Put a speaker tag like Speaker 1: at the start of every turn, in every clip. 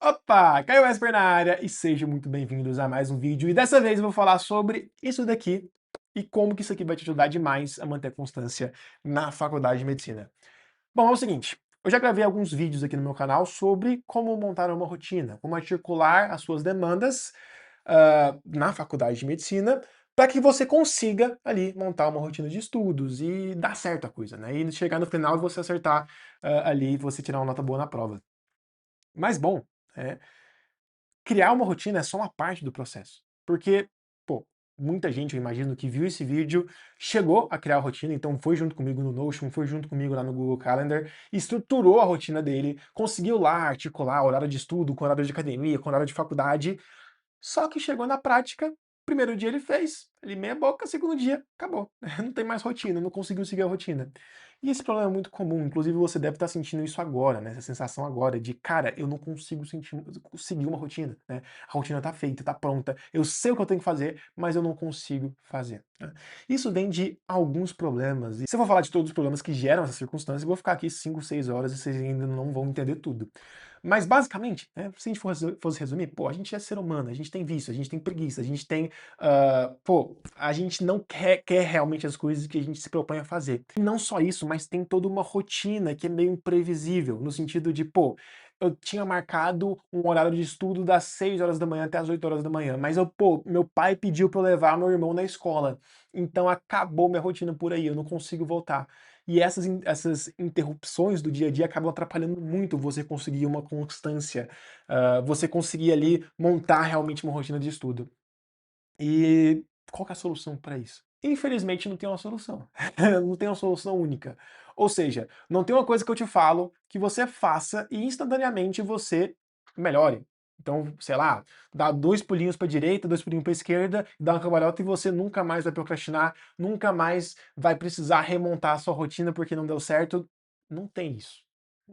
Speaker 1: Opa, Caio Esper na área e sejam muito bem-vindos a mais um vídeo. E dessa vez eu vou falar sobre isso daqui e como que isso aqui vai te ajudar demais a manter a constância na faculdade de medicina. Bom, é o seguinte, eu já gravei alguns vídeos aqui no meu canal sobre como montar uma rotina, como articular as suas demandas na faculdade de medicina para que você consiga ali montar uma rotina de estudos e dar certo a coisa, né? E chegar no final e você acertar ali, você tirar uma nota boa na prova. Mas bom, é, criar uma rotina é só uma parte do processo. Porque, pô, muita gente, eu imagino, que viu esse vídeo, chegou a criar a rotina, então foi junto comigo no Notion, foi junto comigo lá no Google Calendar, estruturou a rotina dele, conseguiu lá articular horário de estudo com horário de academia, com horário de faculdade, só que chegou na prática, primeiro dia ele fez, ele meia boca, segundo dia, acabou. Não tem mais rotina, não conseguiu seguir a rotina. E esse problema é muito comum, inclusive você deve estar sentindo isso agora, né? Essa sensação agora de, cara, eu não consigo seguir uma rotina, né? A rotina tá feita, tá pronta, eu sei o que eu tenho que fazer, mas eu não consigo fazer, né? Isso vem de alguns problemas. E se eu for falar de todos os problemas que geram essa circunstância, eu vou ficar aqui 5, 6 horas e vocês ainda não vão entender tudo. Mas basicamente, né, se a gente fosse resumir, pô, a gente é ser humano, a gente tem vício, a gente tem preguiça, a gente tem, pô, a gente não quer realmente as coisas que a gente se propõe a fazer. E não só isso, mas tem toda uma rotina que é meio imprevisível, no sentido de, pô, eu tinha marcado um horário de estudo das 6 horas da manhã até as 8 horas da manhã, mas pô, meu pai pediu pra eu levar meu irmão na escola, então acabou minha rotina por aí, eu não consigo voltar. E essas interrupções do dia a dia acabam atrapalhando muito você conseguir uma constância, você conseguir ali montar realmente uma rotina de estudo. E qual que é a solução para isso? Infelizmente não tem uma solução. Não tem uma solução única. Ou seja, não tem uma coisa que eu te falo que você faça e instantaneamente você melhore. Então, sei lá, dá 2 pulinhos para a direita, 2 pulinhos para a esquerda, dá uma cambalhota e você nunca mais vai procrastinar, nunca mais vai precisar remontar a sua rotina porque não deu certo. Não tem isso.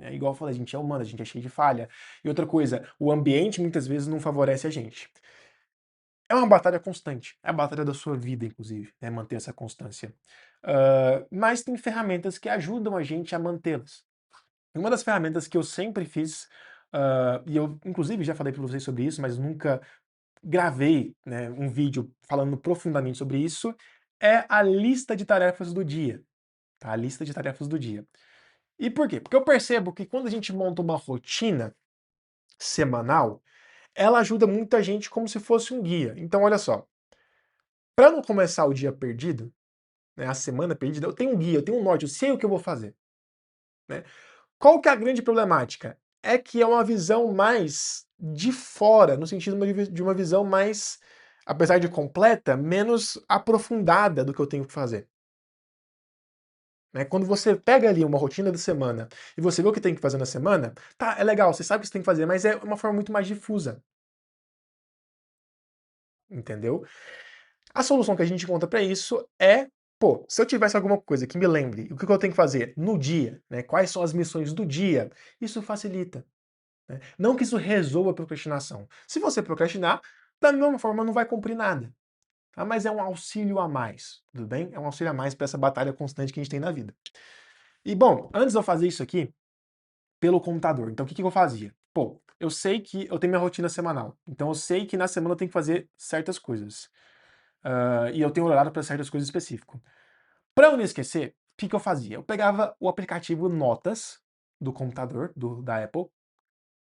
Speaker 1: É igual eu falei, a gente é humano, a gente é cheio de falha. E outra coisa, o ambiente muitas vezes não favorece a gente. É uma batalha constante, é a batalha da sua vida, inclusive, né, manter essa constância. Mas tem ferramentas que ajudam a gente a mantê-las. E uma das ferramentas que eu sempre fiz, e eu inclusive já falei para vocês sobre isso, mas nunca gravei, né, um vídeo falando profundamente sobre isso, é a lista de tarefas do dia, tá? A lista de tarefas do dia. E por quê? Porque eu percebo que quando a gente monta uma rotina semanal, ela ajuda muita gente como se fosse um guia. Então olha só, para não começar o dia perdido, né, a semana perdida, eu tenho um guia, eu tenho um norte, eu sei o que eu vou fazer, né. Qual que é a grande problemática? É que é uma visão mais de fora, no sentido de uma visão mais, apesar de completa, menos aprofundada do que eu tenho que fazer, né. Quando você pega ali uma rotina da semana e você vê o que tem que fazer na semana, tá, é legal, você sabe o que você tem que fazer, mas é uma forma muito mais difusa, entendeu? A solução que a gente encontra para isso é, pô, se eu tivesse alguma coisa que me lembre o que eu tenho que fazer no dia, né, quais são as missões do dia, isso facilita, né? Não que isso resolva a procrastinação. Se você procrastinar, da mesma forma não vai cumprir nada, tá? Mas é um auxílio a mais, tudo bem? É um auxílio a mais para essa batalha constante que a gente tem na vida. E bom, antes de eu fazer isso aqui pelo computador, então o que que eu fazia? Pô, eu sei que eu tenho minha rotina semanal, então eu sei que na semana eu tenho que fazer certas coisas. E eu tenho horário para certas coisas específicas. Para eu não esquecer, o que que eu fazia? Eu pegava o aplicativo Notas do computador, da Apple,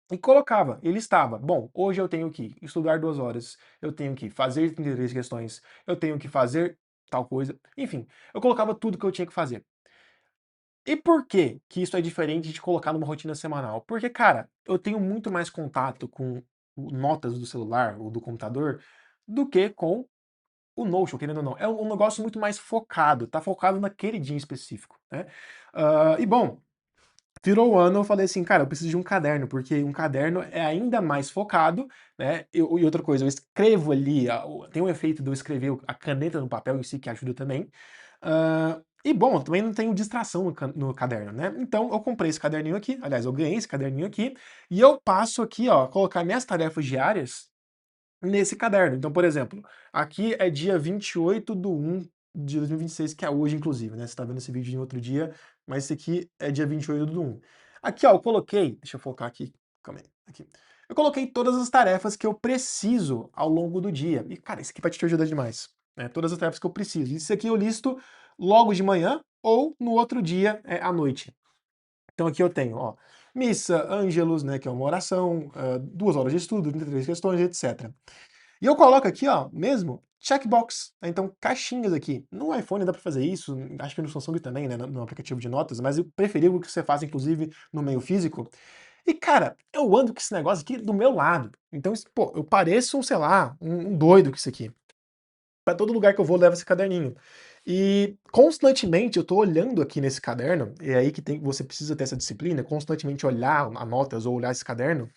Speaker 1: e colocava, e listava. Bom, hoje eu tenho que estudar 2 horas, eu tenho que fazer 33 questões, eu tenho que fazer tal coisa, enfim, eu colocava tudo que eu tinha que fazer. E por que isso é diferente de colocar numa rotina semanal? Porque, cara, eu tenho muito mais contato com o notas do celular ou do computador do que com o Notion, querendo ou não, é um negócio muito mais focado, tá focado naquele dia em específico, né. E bom, virou o ano, eu falei assim: "Cara, eu preciso de um caderno", porque um caderno é ainda mais focado, né, e outra coisa, eu escrevo ali, tem um efeito de eu escrever a caneta no papel em si que ajuda também. E bom, eu também não tenho distração no caderno, né, então eu comprei esse caderninho aqui, aliás, eu ganhei esse caderninho aqui, e eu passo aqui, ó, colocar minhas tarefas diárias nesse caderno. Então, por exemplo, aqui é dia 28/1 de 2026, que é hoje inclusive, né, você tá vendo esse vídeo em outro dia, mas esse aqui é dia 28/1. Aqui, ó, eu coloquei, deixa eu focar aqui, calma aí, aqui. eu coloquei todas as tarefas que eu preciso ao longo do dia. E, cara, isso aqui vai te ajudar demais, né? Todas as tarefas que eu preciso. Isso aqui eu listo logo de manhã ou no outro dia, à noite. Então aqui eu tenho, ó, missa, ângelus, né, que é uma oração, 2 horas de estudo, 33 questões, etc. E eu coloco aqui, ó, mesmo, checkbox, né, então caixinhas aqui. No iPhone dá pra fazer isso, acho que no Samsung também, né, no aplicativo de notas, mas eu preferi que você faça, inclusive, no meio físico. E, cara, eu ando com esse negócio aqui do meu lado. Então, pô, eu pareço, sei lá, um doido com isso aqui. Pra todo lugar que eu vou, eu levo esse caderninho. E constantemente eu tô olhando aqui nesse caderno, e é aí que você precisa ter essa disciplina, constantemente olhar a notas ou olhar esse caderno,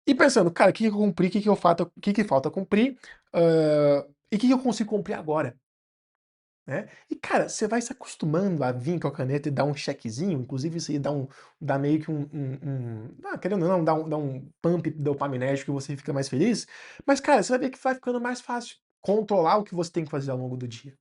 Speaker 1: e pensando, cara, o que que eu cumpri, o que que falta cumprir, e o que que eu consigo cumprir agora, né? E, cara, você vai se acostumando a vir com a caneta e dar um checkzinho, inclusive isso aí dá meio que querendo ou não, dá um pump dopaminérgico e você fica mais feliz, mas, cara, você vai ver que vai ficando mais fácil controlar o que você tem que fazer ao longo do dia,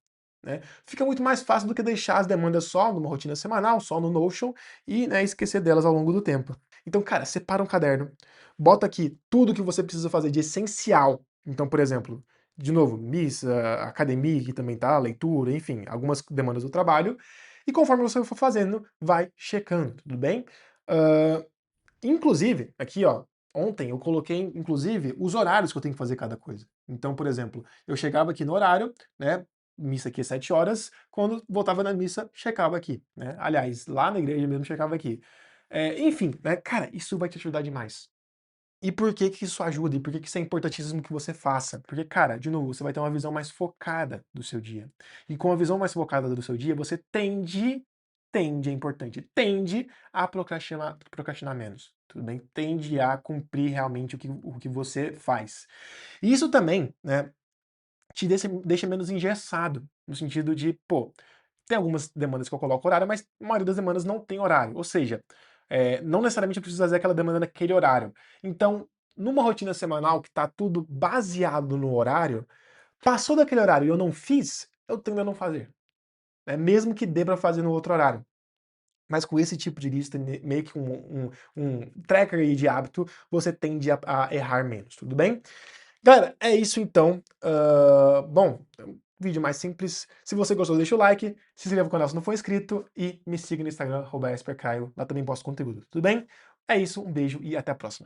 Speaker 1: né? Fica muito mais fácil do que deixar as demandas só numa rotina semanal, só no Notion e, né, esquecer delas ao longo do tempo. Então, cara, separa um caderno, bota aqui tudo que você precisa fazer de essencial. Então, por exemplo, de novo, missa, academia que também tá, leitura, enfim, algumas demandas do trabalho. E conforme você for fazendo, vai checando, tudo bem? Hã, inclusive, aqui ó, ontem eu coloquei, inclusive, os horários que eu tenho que fazer cada coisa. Então, por exemplo, eu chegava aqui no horário, né, missa aqui é 7 horas, quando voltava na missa, checava aqui, né. Aliás, lá na igreja mesmo, checava aqui. Enfim, né, cara, isso vai te ajudar demais. E por que que isso ajuda? E por que que isso é importantíssimo que você faça? Porque, cara, de novo, você vai ter uma visão mais focada do seu dia. E com a visão mais focada do seu dia, você tende é importante, tende a procrastinar menos, tudo bem? Tende a cumprir realmente o que você faz. E isso também, né, te deixa menos engessado, no sentido de, pô, tem algumas demandas que eu coloco horário, mas a maioria das demandas não tem horário. Ou seja, não necessariamente eu preciso fazer aquela demanda naquele horário. Então, numa rotina semanal que está tudo baseado no horário, passou daquele horário e eu não fiz, eu tendo a não fazer, né? Mesmo que dê para fazer no outro horário. Mas com esse tipo de lista, meio que um tracker aí de hábito, você tende a errar menos, tudo bem? Galera, é isso então. Bom, vídeo mais simples. Se você gostou, deixa o like, se inscreva no canal se não for inscrito e me siga no Instagram, @espercaio. Lá também posto conteúdo, tudo bem? É isso, um beijo e até a próxima.